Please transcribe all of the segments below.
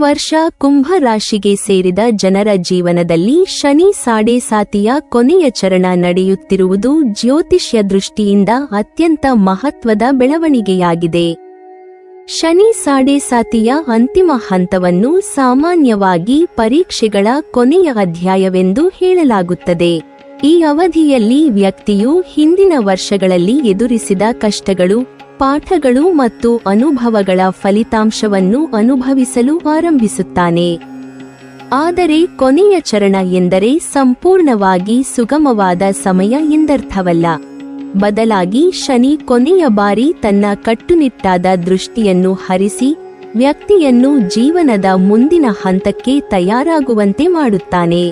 ವರ್ಷ ಕುಂಭ ರಾಶಿಗೆ ಸೇರಿದ ಜನರ ಜೀವನದಲ್ಲಿ ಶನಿ ಸಾಡೆಸಾತಿಯ ಕೊನೆಯ ಚರಣ ನಡೆಯುತ್ತಿರುವುದು ಜ್ಯೋತಿಷ್ಯ ದೃಷ್ಟಿಯಿಂದ ಅತ್ಯಂತ ಮಹತ್ವದ ಬೆಳವಣಿಗೆಯಾಗಿದೆ. ಶನಿ ಸಾಡೆಸಾತಿಯ ಅಂತಿಮ ಹಂತವನ್ನು ಸಾಮಾನ್ಯವಾಗಿ ಪರೀಕ್ಷೆಗಳ ಕೊನೆಯ ಅಧ್ಯಾಯವೆಂದು ಹೇಳಲಾಗುತ್ತದೆ. ಈ ಅವಧಿಯಲ್ಲಿ ವ್ಯಕ್ತಿಯು ಹಿಂದಿನ ವರ್ಷಗಳಲ್ಲಿ ಎದುರಿಸಿದ ಕಷ್ಟಗಳು, ಪಾಠಗಳು ಮತ್ತು ಅನುಭವಗಳ ಫಲಿತಾಂಶವನ್ನು ಅನುಭವಿಸಲು ಆರಂಭಿಸುತ್ತಾನೆ. ಆದರೆ ಕೊನೆಯ ಚರಣ ಎಂದರೆ ಸಂಪೂರ್ಣವಾಗಿ ಸುಗಮವಾದ ಸಮಯ ಎಂದರ್ಥವಲ್ಲ. ಬದಲಾಗಿ ಶನಿ ಕೊನೆಯ ಬಾರಿ ತನ್ನ ಕಟ್ಟುನಿಟ್ಟಾದ ದೃಷ್ಟಿಯನ್ನು ಹರಿಸಿ ವ್ಯಕ್ತಿಯನ್ನು ಜೀವನದ ಮುಂದಿನ ಹಂತಕ್ಕೆ ತಯಾರಾಗುವಂತೆ ಮಾಡುತ್ತಾನೆ.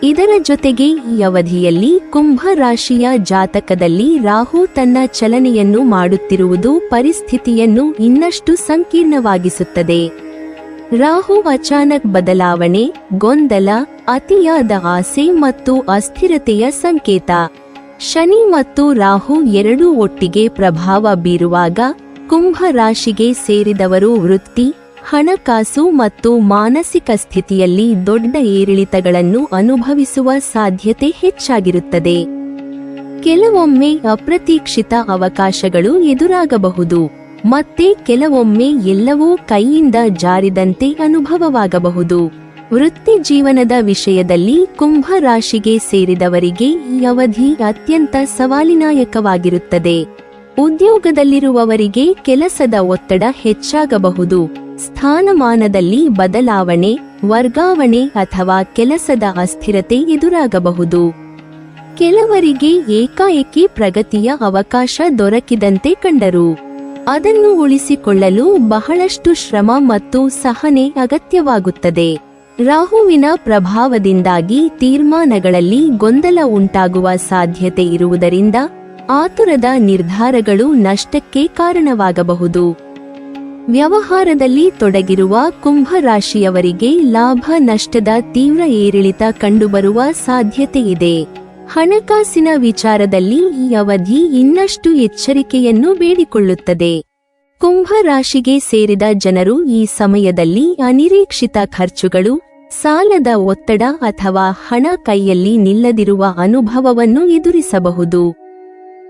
ಇದರ ಜೊತೆಗೆ ಈ ಅವಧಿಯಲ್ಲಿ ಕುಂಭ ರಾಶಿಯ ಜಾತಕದಲ್ಲಿ ರಾಹು ತನ್ನ ಚಲನೆಯನ್ನು ಮಾಡುತ್ತಿರುವುದು ಪರಿಸ್ಥಿತಿಯನ್ನು ಇನ್ನಷ್ಟು ಸಂಕೀರ್ಣವಾಗಿಸುತ್ತದೆ. ರಾಹು ಅಚಾನಕ್ ಬದಲಾವಣೆ, ಗೊಂದಲ, ಅತಿಯಾದ ಆಸೆ ಮತ್ತು ಅಸ್ಥಿರತೆಯ ಸಂಕೇತ. ಶನಿ ಮತ್ತು ರಾಹು ಎರಡೂ ಒಟ್ಟಿಗೆ ಪ್ರಭಾವ ಬೀರುವಾಗ ಕುಂಭ ರಾಶಿಗೆ ಸೇರಿದವರು ವೃತ್ತಿ, ಹಣಕಾಸು ಮತ್ತು ಮಾನಸಿಕ ಸ್ಥಿತಿಯಲ್ಲಿ ದೊಡ್ಡ ಏರಿಳಿತಗಳನ್ನು ಅನುಭವಿಸುವ ಸಾಧ್ಯತೆ ಹೆಚ್ಚಾಗಿರುತ್ತದೆ. ಕೆಲವೊಮ್ಮೆ ಅಪ್ರತೀಕ್ಷಿತ ಅವಕಾಶಗಳು ಎದುರಾಗಬಹುದು, ಮತ್ತೆ ಕೆಲವೊಮ್ಮೆ ಎಲ್ಲವೂ ಕೈಯಿಂದ ಜಾರಿದಂತೆ ಅನುಭವವಾಗಬಹುದು. ವೃತ್ತಿ ಜೀವನದ ವಿಷಯದಲ್ಲಿ ಕುಂಭ ರಾಶಿಗೆ ಸೇರಿದವರಿಗೆ ಈ ಅವಧಿ ಅತ್ಯಂತ ಸವಾಲಿನಾಯಕವಾಗಿರುತ್ತದೆ. ಉದ್ಯೋಗದಲ್ಲಿರುವವರಿಗೆ ಕೆಲಸದ ಒತ್ತಡ ಹೆಚ್ಚಾಗಬಹುದು. ಸ್ಥಾನಮಾನದಲ್ಲಿ ಬದಲಾವಣೆ, ವರ್ಗಾವಣೆ ಅಥವಾ ಕೆಲಸದ ಅಸ್ಥಿರತೆ ಎದುರಾಗಬಹುದು. ಕೆಲವರಿಗೆ ಏಕಾಏಕಿ ಪ್ರಗತಿಯ ಅವಕಾಶ ದೊರಕಿದಂತೆ ಕಂಡರೂ ಅದನ್ನು ಉಳಿಸಿಕೊಳ್ಳಲು ಬಹಳಷ್ಟು ಶ್ರಮ ಮತ್ತು ಸಹನೆ ಅಗತ್ಯವಾಗುತ್ತದೆ. ರಾಹುವಿನ ಪ್ರಭಾವದಿಂದಾಗಿ ತೀರ್ಮಾನಗಳಲ್ಲಿ ಗೊಂದಲ ಉಂಟಾಗುವ ಸಾಧ್ಯತೆ ಇರುವುದರಿಂದ ಆತುರದ ನಿರ್ಧಾರಗಳು ನಷ್ಟಕ್ಕೆ ಕಾರಣವಾಗಬಹುದು. ವ್ಯವಹಾರದಲ್ಲಿ ತೊಡಗಿರುವ ಕುಂಭ ರಾಶಿಯವರಿಗೆ ಲಾಭ ನಷ್ಟದ ತೀವ್ರ ಏರಿಳಿತ ಕಂಡುಬರುವ ಸಾಧ್ಯತೆಯಿದೆ. ಹಣಕಾಸಿನ ವಿಚಾರದಲ್ಲಿ ಈ ಅವಧಿ ಇನ್ನಷ್ಟು ಎಚ್ಚರಿಕೆಯನ್ನು ಬೇಡಿಕೊಳ್ಳುತ್ತದೆ. ಕುಂಭ ರಾಶಿಗೆ ಸೇರಿದ ಜನರು ಈ ಸಮಯದಲ್ಲಿ ಅನಿರೀಕ್ಷಿತ ಖರ್ಚುಗಳು, ಸಾಲದ ಒತ್ತಡ ಅಥವಾ ಹಣ ಕೈಯಲ್ಲಿ ನಿಲ್ಲದಿರುವ ಅನುಭವವನ್ನು ಎದುರಿಸಬಹುದು.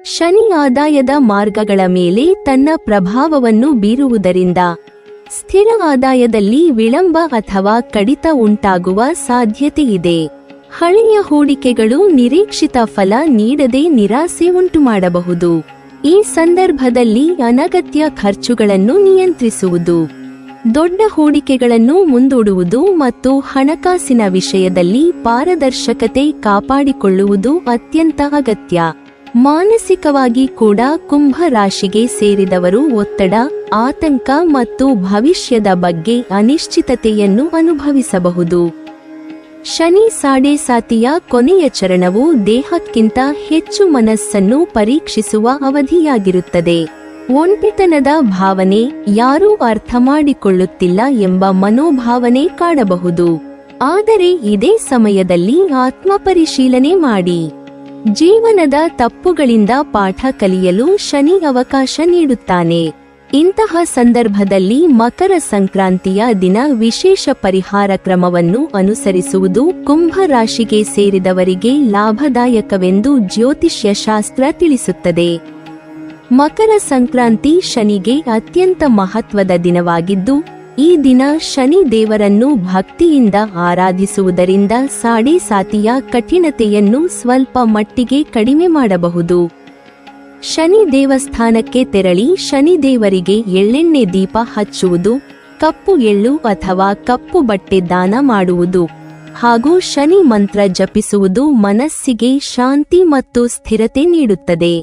ಶನಿ ಆದಾಯದ ಮಾರ್ಗಗಳ ಮೇಲೆ ತನ್ನ ಪ್ರಭಾವವನ್ನು ಬೀರುವುದರಿಂದ ಸ್ಥಿರ ಆದಾಯದಲ್ಲಿ ವಿಳಂಬ ಅಥವಾ ಕಡಿತ ಉಂಟಾಗುವ ಸಾಧ್ಯತೆಯಿದೆ. ಹಳೆಯ ಹೂಡಿಕೆಗಳು ನಿರೀಕ್ಷಿತ ಫಲ ನೀಡದೆ ನಿರಾಸೆ ಉಂಟುಮಾಡಬಹುದು. ಈ ಸಂದರ್ಭದಲ್ಲಿ ಅನಗತ್ಯ ಖರ್ಚುಗಳನ್ನು ನಿಯಂತ್ರಿಸುವುದು, ದೊಡ್ಡ ಹೂಡಿಕೆಗಳನ್ನು ಮುಂದೂಡುವುದು ಮತ್ತು ಹಣಕಾಸಿನ ವಿಷಯದಲ್ಲಿ ಪಾರದರ್ಶಕತೆ ಕಾಪಾಡಿಕೊಳ್ಳುವುದು ಅತ್ಯಂತ ಅಗತ್ಯ. ಮಾನಸಿಕವಾಗಿ ಕೂಡ ಕುಂಭ ರಾಶಿಗೆ ಸೇರಿದವರು ಒತ್ತಡ, ಆತಂಕ ಮತ್ತು ಭವಿಷ್ಯದ ಬಗ್ಗೆ ಅನಿಶ್ಚಿತತೆಯನ್ನು ಅನುಭವಿಸಬಹುದು. ಶನಿ ಸಾಡೆಸಾತಿಯ ಕೊನೆಯ ಚರಣವು ದೇಹಕ್ಕಿಂತ ಹೆಚ್ಚು ಮನಸ್ಸನ್ನು ಪರೀಕ್ಷಿಸುವ ಅವಧಿಯಾಗಿರುತ್ತದೆ. ಒಂಟಿತನದ ಭಾವನೆ, ಯಾರೂ ಅರ್ಥ ಮಾಡಿಕೊಳ್ಳುತ್ತಿಲ್ಲ ಎಂಬ ಮನೋಭಾವನೆ ಕಾಡಬಹುದು. ಆದರೆ ಇದೇ ಸಮಯದಲ್ಲಿ ಆತ್ಮಪರಿಶೀಲನೆ ಮಾಡಿ. ಜೀವನದ ತಪ್ಪುಗಳಿಂದ ಪಾಠ ಕಲಿಯಲು ಶನಿ ಅವಕಾಶ ನೀಡುತ್ತಾನೆ. ಇಂತಹ ಸಂದರ್ಭದಲ್ಲಿ ಮಕರ ಸಂಕ್ರಾಂತಿಯ ದಿನ ವಿಶೇಷ ಪರಿಹಾರ ಕ್ರಮವನ್ನು ಅನುಸರಿಸುವುದು ಕುಂಭ ರಾಶಿಗೆ ಸೇರಿದವರಿಗೆ ಲಾಭದಾಯಕವೆಂದು ಜ್ಯೋತಿಷ್ಯ ಶಾಸ್ತ್ರ ತಿಳಿಸುತ್ತದೆ. ಮಕರ ಸಂಕ್ರಾಂತಿ ಶನಿಗೆ ಅತ್ಯಂತ ಮಹತ್ವದ ದಿನವಾಗಿದ್ದು, ಈ ದಿನ ಶನಿ ದೇವರನ್ನು ಭಕ್ತಿಯಿಂದ ಆರಾಧಿಸುವುದರಿಂದ ಸಾಡೆಸಾತಿಯ ಕಠಿಣತೆಯನ್ನು ಸ್ವಲ್ಪ ಮಟ್ಟಿಗೆ ಕಡಿಮೆ ಮಾಡಬಹುದು. ಶನಿ ದೇವಸ್ಥಾನಕ್ಕೆ ತೆರಳಿ ಶನಿದೇವರಿಗೆ ಎಳ್ಳೆಣ್ಣೆ ದೀಪ ಹಚ್ಚುವುದು, ಕಪ್ಪು ಎಳ್ಳು ಅಥವಾ ಕಪ್ಪು ಬಟ್ಟೆ ದಾನ ಮಾಡುವುದು ಹಾಗೂ ಶನಿ ಮಂತ್ರ ಜಪಿಸುವುದು ಮನಸ್ಸಿಗೆ ಶಾಂತಿ ಮತ್ತು ಸ್ಥಿರತೆ ನೀಡುತ್ತದೆ.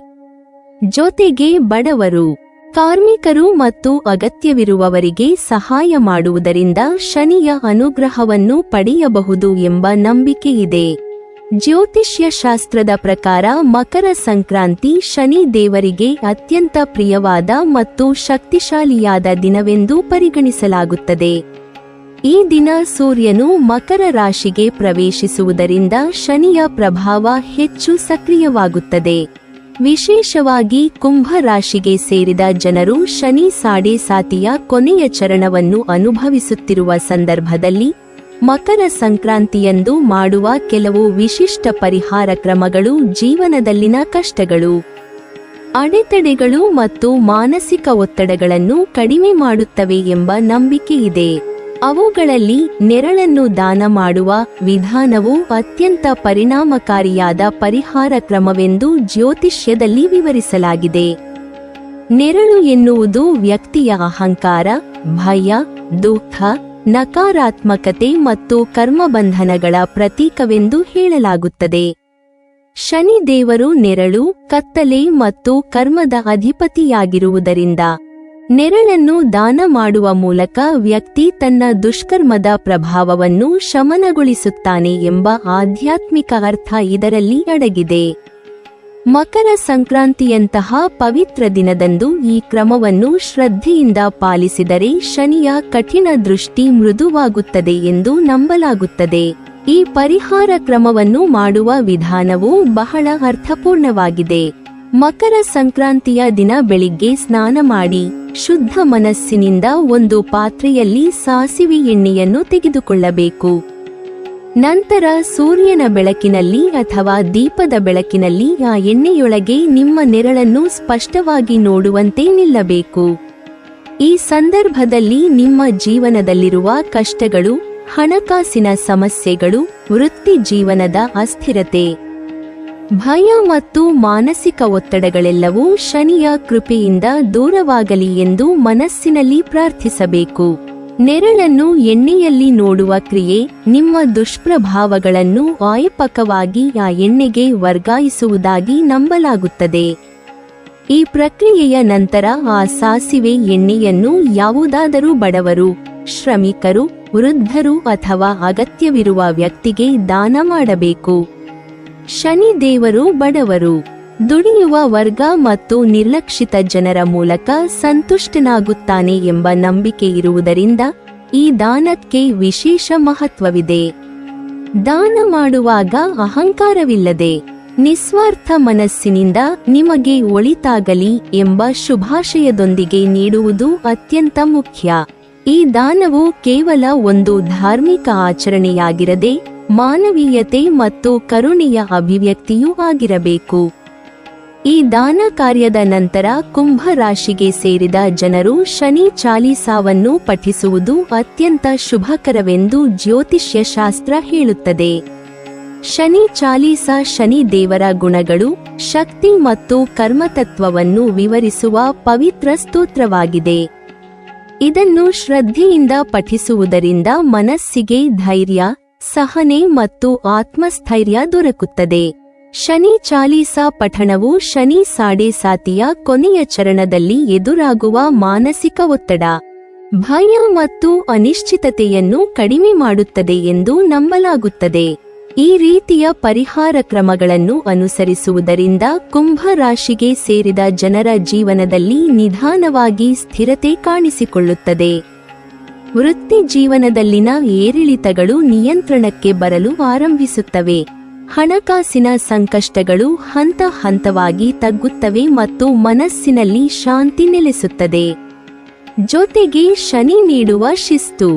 ಜೊತೆಗೆ ಬಡವರು, ಕಾರ್ಮಿಕರು ಮತ್ತು ಅಗತ್ಯವಿರುವವರಿಗೆ ಸಹಾಯ ಮಾಡುವುದರಿಂದ ಶನಿಯ ಅನುಗ್ರಹವನ್ನು ಪಡೆಯಬಹುದು ಎಂಬ ನಂಬಿಕೆಯಿದೆ. ಜ್ಯೋತಿಷ್ಯ ಶಾಸ್ತ್ರದ ಪ್ರಕಾರ ಮಕರ ಸಂಕ್ರಾಂತಿ ಶನಿ ದೇವರಿಗೆ ಅತ್ಯಂತ ಪ್ರಿಯವಾದ ಮತ್ತು ಶಕ್ತಿಶಾಲಿಯಾದ ದಿನವೆಂದು ಪರಿಗಣಿಸಲಾಗುತ್ತದೆ. ಈ ದಿನ ಸೂರ್ಯನು ಮಕರ ರಾಶಿಗೆ ಪ್ರವೇಶಿಸುವುದರಿಂದ ಶನಿಯ ಪ್ರಭಾವ ಹೆಚ್ಚು ಸಕ್ರಿಯವಾಗುತ್ತದೆ. ವಿಶೇಷವಾಗಿ ಕುಂಭ ರಾಶಿಗೆ ಸೇರಿದ ಜನರು ಶನಿ ಸಾಡೆ ಸಾತಿಯ ಕೊನೆಯ ಚರಣವನ್ನು ಅನುಭವಿಸುತ್ತಿರುವ ಸಂದರ್ಭದಲ್ಲಿ ಮಕರ ಸಂಕ್ರಾಂತಿಯಂದು ಮಾಡುವ ಕೆಲವು ವಿಶಿಷ್ಟ ಪರಿಹಾರ ಕ್ರಮಗಳು ಜೀವನದಲ್ಲಿನ ಕಷ್ಟಗಳು, ಅಡೆತಡೆಗಳು ಮತ್ತು ಮಾನಸಿಕ ಒತ್ತಡಗಳನ್ನು ಕಡಿಮೆ ಮಾಡುತ್ತವೆ ಎಂಬ ನಂಬಿಕೆಯಿದೆ. ಅವುಗಳಲ್ಲಿ ನೆರಳನ್ನು ದಾನ ಮಾಡುವ ವಿಧಾನವು ಅತ್ಯಂತ ಪರಿಣಾಮಕಾರಿಯಾದ ಪರಿಹಾರ ಕ್ರಮವೆಂದು ಜ್ಯೋತಿಷ್ಯದಲ್ಲಿ ವಿವರಿಸಲಾಗಿದೆ. ನೆರಳು ಎನ್ನುವುದು ವ್ಯಕ್ತಿಯ ಅಹಂಕಾರ, ಭಯ, ದುಃಖ, ನಕಾರಾತ್ಮಕತೆ ಮತ್ತು ಕರ್ಮಬಂಧನಗಳ ಪ್ರತೀಕವೆಂದು ಹೇಳಲಾಗುತ್ತದೆ. ಶನಿ ದೇವರು ನೆರಳು, ಕತ್ತಲೆ ಮತ್ತು ಕರ್ಮದ ಅಧಿಪತಿಯಾಗಿರುವುದರಿಂದ ನೆರಳನ್ನು ದಾನ ಮಾಡುವ ಮೂಲಕ ವ್ಯಕ್ತಿ ತನ್ನ ದುಷ್ಕರ್ಮದ ಪ್ರಭಾವವನ್ನು ಶಮನಗೊಳಿಸುತ್ತಾನೆ ಎಂಬ ಆಧ್ಯಾತ್ಮಿಕ ಅರ್ಥ ಇದರಲ್ಲಿ ಅಡಗಿದೆ. ಮಕರ ಸಂಕ್ರಾಂತಿಯಂತಹ ಪವಿತ್ರ ದಿನದಂದು ಈ ಕ್ರಮವನ್ನು ಶ್ರದ್ಧೆಯಿಂದ ಪಾಲಿಸಿದರೆ ಶನಿಯ ಕಠಿಣ ದೃಷ್ಟಿ ಮೃದುವಾಗುತ್ತದೆ ಎಂದು ನಂಬಲಾಗುತ್ತದೆ. ಈ ಪರಿಹಾರ ಕ್ರಮವನ್ನು ಮಾಡುವ ವಿಧಾನವು ಬಹಳ ಅರ್ಥಪೂರ್ಣವಾಗಿದೆ. ಮಕರ ಸಂಕ್ರಾಂತಿಯ ದಿನ ಬೆಳಿಗ್ಗೆ ಸ್ನಾನ ಮಾಡಿ ಶುದ್ಧ ಮನಸ್ಸಿನಿಂದ ಒಂದು ಪಾತ್ರೆಯಲ್ಲಿ ಸಾಸಿವೆ ಎಣ್ಣೆಯನ್ನು ತೆಗೆದುಕೊಳ್ಳಬೇಕು. ನಂತರ ಸೂರ್ಯನ ಬೆಳಕಿನಲ್ಲಿ ಅಥವಾ ದೀಪದ ಬೆಳಕಿನಲ್ಲಿ ಆ ಎಣ್ಣೆಯೊಳಗೆ ನಿಮ್ಮ ನೆರಳನ್ನು ಸ್ಪಷ್ಟವಾಗಿ ನೋಡುವಂತೆ ನಿಲ್ಲಬೇಕು. ಈ ಸಂದರ್ಭದಲ್ಲಿ ನಿಮ್ಮ ಜೀವನದಲ್ಲಿರುವ ಕಷ್ಟಗಳು, ಹಣಕಾಸಿನ ಸಮಸ್ಯೆಗಳು, ವೃತ್ತಿ ಜೀವನದ ಅಸ್ಥಿರತೆ, ಭಯ ಮತ್ತು ಮಾನಸಿಕ ಒತ್ತಡಗಳೆಲ್ಲವೂ ಶನಿಯ ಕೃಪೆಯಿಂದ ದೂರವಾಗಲಿ ಎಂದು ಮನಸ್ಸಿನಲ್ಲಿ ಪ್ರಾರ್ಥಿಸಬೇಕು. ನೆರಳನ್ನು ಎಣ್ಣೆಯಲ್ಲಿ ನೋಡುವ ಕ್ರಿಯೆ ನಿಮ್ಮ ದುಷ್ಪ್ರಭಾವಗಳನ್ನು ವಾಯುಪಕವಾಗಿ ಆ ಎಣ್ಣೆಗೆ ವರ್ಗಾಯಿಸುವುದಾಗಿ ನಂಬಲಾಗುತ್ತದೆ. ಈ ಪ್ರಕ್ರಿಯೆಯ ನಂತರ ಆ ಸಾಸಿವೆ ಎಣ್ಣೆಯನ್ನು ಯಾವುದಾದರೂ ಬಡವರು, ಶ್ರಮಿಕರು, ವೃದ್ಧರು ಅಥವಾ ಅಗತ್ಯವಿರುವ ವ್ಯಕ್ತಿಗೆ ದಾನ ಮಾಡಬೇಕು. ಶನಿ ದೇವರು ಬಡವರು, ದುಡಿಯುವ ವರ್ಗ ಮತ್ತು ನಿರ್ಲಕ್ಷಿತ ಜನರ ಮೂಲಕ ಸಂತುಷ್ಟನಾಗುತ್ತಾನೆ ಎಂಬ ನಂಬಿಕೆ ಇರುವುದರಿಂದ ಈ ದಾನಕ್ಕೆ ವಿಶೇಷ ಮಹತ್ವವಿದೆ. ದಾನ ಮಾಡುವಾಗ ಅಹಂಕಾರವಿಲ್ಲದೆ ನಿಸ್ವಾರ್ಥ ಮನಸ್ಸಿನಿಂದ ನಿಮಗೆ ಒಳಿತಾಗಲಿ ಎಂಬ ಶುಭಾಶಯದೊಂದಿಗೆ ನೀಡುವುದು ಅತ್ಯಂತ ಮುಖ್ಯ. ಈ ದಾನವು ಕೇವಲ ಒಂದು ಧಾರ್ಮಿಕ ಆಚರಣೆಯಾಗಿರದೆ ಮಾನವೀಯತೆ ಮತ್ತು ಕರುಣೆಯ ಅಭಿವ್ಯಕ್ತಿಯೂ ಆಗಿರಬೇಕು. ಈ ದಾನ ಕಾರ್ಯದ ನಂತರ ಕುಂಭ ರಾಶಿಗೆ ಸೇರಿದ ಜನರು ಶನಿ ಚಾಲೀಸಾವನ್ನು ಪಠಿಸುವುದು ಅತ್ಯಂತ ಶುಭಕರವೆಂದು ಜ್ಯೋತಿಷ್ಯ ಶಾಸ್ತ್ರ ಹೇಳುತ್ತದೆ. ಶನಿ ಚಾಲೀಸಾ ಶನಿ ದೇವರ ಗುಣಗಳು, ಶಕ್ತಿ ಮತ್ತು ಕರ್ಮತತ್ವವನ್ನು ವಿವರಿಸುವ ಪವಿತ್ರ ಸ್ತೋತ್ರವಾಗಿದೆ. ಇದನ್ನು ಶ್ರದ್ಧೆಯಿಂದ ಪಠಿಸುವುದರಿಂದ ಮನಸ್ಸಿಗೆ ಧೈರ್ಯ, ಸಹನೆ ಮತ್ತು ಆತ್ಮಸ್ಥೈರ್ಯ ದೊರಕುತ್ತದೆ. ಶನಿ ಚಾಲೀಸಾ ಪಠಣವು ಶನಿ ಸಾಡೆ ಸಾತಿಯ ಕೊನೆಯ ಚರಣದಲ್ಲಿ ಎದುರಾಗುವ ಮಾನಸಿಕ ಒತ್ತಡ, ಭಯ ಮತ್ತು ಅನಿಶ್ಚಿತತೆಯನ್ನು ಕಡಿಮೆ ಮಾಡುತ್ತದೆ ಎಂದು ನಂಬಲಾಗುತ್ತದೆ. ಈ ರೀತಿಯ ಪರಿಹಾರ ಕ್ರಮಗಳನ್ನು ಅನುಸರಿಸುವುದರಿಂದ ಕುಂಭ ರಾಶಿಗೆ ಸೇರಿದ ಜನರ ಜೀವನದಲ್ಲಿ ನಿಧಾನವಾಗಿ ಸ್ಥಿರತೆ ಕಾಣಿಸಿಕೊಳ್ಳುತ್ತದೆ. ವೃತ್ತಿ ಜೀವನದಲ್ಲಿನ ಏರಿಳಿತಗಳು ನಿಯಂತ್ರಣಕ್ಕೆ ಬರಲು ಆರಂಭಿಸುತ್ತವೆ. ಹಣಕಾಸಿನ ಸಂಕಷ್ಟಗಳು ಹಂತ ಹಂತವಾಗಿ ತಗ್ಗುತ್ತವೆ ಮತ್ತು ಮನಸ್ಸಿನಲ್ಲಿ ಶಾಂತಿ ನೆಲೆಸುತ್ತದೆ. ಜೊತೆಗೆ ಶನಿ ನೀಡುವ ಶಿಸ್ತು,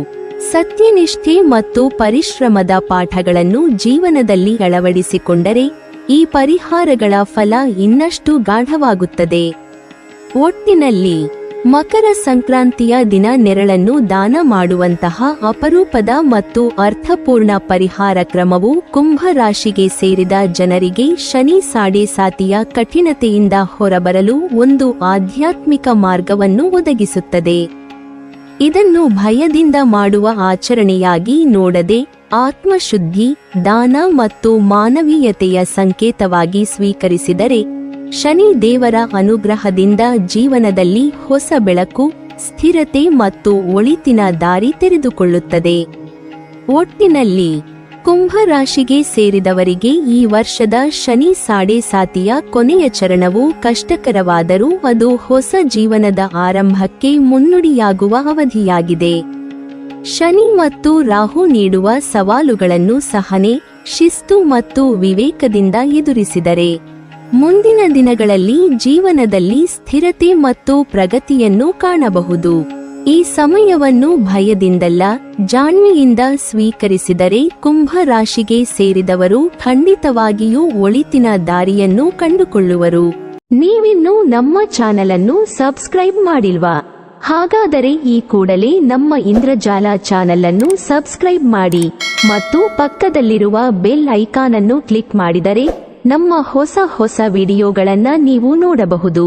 ಸತ್ಯನಿಷ್ಠೆ ಮತ್ತು ಪರಿಶ್ರಮದ ಪಾಠಗಳನ್ನು ಜೀವನದಲ್ಲಿ ಅಳವಡಿಸಿಕೊಂಡರೆ ಈ ಪರಿಹಾರಗಳ ಫಲ ಇನ್ನಷ್ಟು ಗಾಢವಾಗುತ್ತದೆ. ಒಟ್ಟಿನಲ್ಲಿ ಮಕರ ಸಂಕ್ರಾಂತಿಯ ದಿನ ನೆರಳನ್ನು ದಾನ ಮಾಡುವಂತಹ ಅಪರೂಪದ ಮತ್ತು ಅರ್ಥಪೂರ್ಣ ಪರಿಹಾರ ಕ್ರಮವು ಕುಂಭ ರಾಶಿಗೆ ಸೇರಿದ ಜನರಿಗೆ ಶನಿ ಸಾಡೆ ಸಾತಿಯ ಕಠಿಣತೆಯಿಂದ ಹೊರಬರಲು ಒಂದು ಆಧ್ಯಾತ್ಮಿಕ ಮಾರ್ಗವನ್ನು ಒದಗಿಸುತ್ತದೆ. ಇದನ್ನು ಭಯದಿಂದ ಮಾಡುವ ಆಚರಣೆಯಾಗಿ ನೋಡದೆ ಆತ್ಮಶುದ್ಧಿ, ದಾನ ಮತ್ತು ಮಾನವೀಯತೆಯ ಸಂಕೇತವಾಗಿ ಸ್ವೀಕರಿಸಿದರೆ ಶನಿ ದೇವರ ಅನುಗ್ರಹದಿಂದ ಜೀವನದಲ್ಲಿ ಹೊಸ ಬೆಳಕು, ಸ್ಥಿರತೆ ಮತ್ತು ಒಳಿತಿನ ದಾರಿ ತೆರೆದುಕೊಳ್ಳುತ್ತದೆ. ಒಟ್ಟಿನಲ್ಲಿ ಕುಂಭ ರಾಶಿಗೆ ಸೇರಿದವರಿಗೆ ಈ ವರ್ಷದ ಶನಿ ಸಾಡೆ ಸಾತಿಯ ಕೊನೆಯ ಚರಣವು ಕಷ್ಟಕರವಾದರೂ ಅದು ಹೊಸ ಜೀವನದ ಆರಂಭಕ್ಕೆ ಮುನ್ನುಡಿಯಾಗುವ ಅವಧಿಯಾಗಿದೆ. ಶನಿ ಮತ್ತು ರಾಹು ನೀಡುವ ಸವಾಲುಗಳನ್ನು ಸಹನೆ, ಶಿಸ್ತು ಮತ್ತು ವಿವೇಕದಿಂದ ಎದುರಿಸಿದರೆ ಮುಂದಿನ ದಿನಗಳಲ್ಲಿ ಜೀವನದಲ್ಲಿ ಸ್ಥಿರತೆ ಮತ್ತು ಪ್ರಗತಿಯನ್ನು ಕಾಣಬಹುದು. ಈ ಸಮಯವನ್ನು ಭಯದಿಂದಲ್ಲ, ಜಾಣ್ಮೆಯಿಂದ ಸ್ವೀಕರಿಸಿದರೆ ಕುಂಭ ರಾಶಿಗೆ ಸೇರಿದವರು ಖಂಡಿತವಾಗಿಯೂ ಒಳಿತಿನ ದಾರಿಯನ್ನು ಕಂಡುಕೊಳ್ಳುವರು. ನೀವಿನ್ನೂ ನಮ್ಮ ಚಾನೆಲ್ ಅನ್ನು ಸಬ್ಸ್ಕ್ರೈಬ್ ಮಾಡಿಲ್ವಾ? ಹಾಗಾದರೆ ಈ ಕೂಡಲೇ ನಮ್ಮ ಇಂದ್ರಜಾಲ ಚಾನೆಲ್ ಅನ್ನು ಸಬ್ಸ್ಕ್ರೈಬ್ ಮಾಡಿ ಮತ್ತು ಪಕ್ಕದಲ್ಲಿರುವ ಬೆಲ್ ಐಕಾನ್ ಅನ್ನು ಕ್ಲಿಕ್ ಮಾಡಿದರೆ ನಮ್ಮ ಹೊಸ ವಿಡಿಯೋಗಳನ್ನು ನೀವು ನೋಡಬಹುದು.